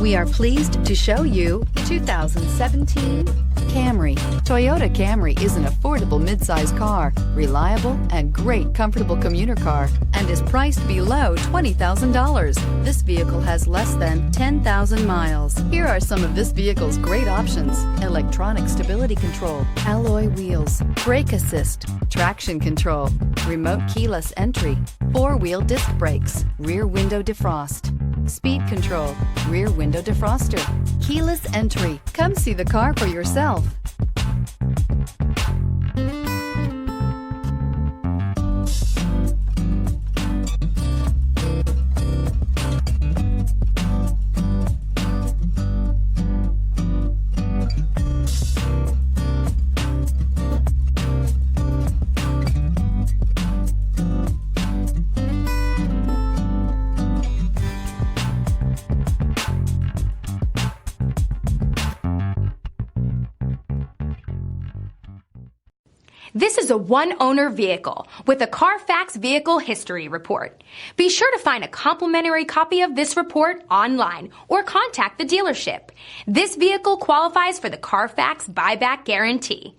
We are pleased to show you the 2017 Camry. Toyota Camry is an affordable midsize car, reliable and great comfortable commuter car, and is priced below $20,000. This vehicle has less than 10,000 miles. Here are some of this vehicle's great options: electronic stability control, alloy wheels, brake assist, traction control, remote keyless entry, four-wheel disc brakes, rear window defrost, speed control, rear window defroster, keyless entry. Come see the car for yourself. This is a one-owner vehicle with a CARFAX Vehicle History Report. Be sure to find a complimentary copy of this report online or contact the dealership. This vehicle qualifies for the CARFAX Buyback Guarantee.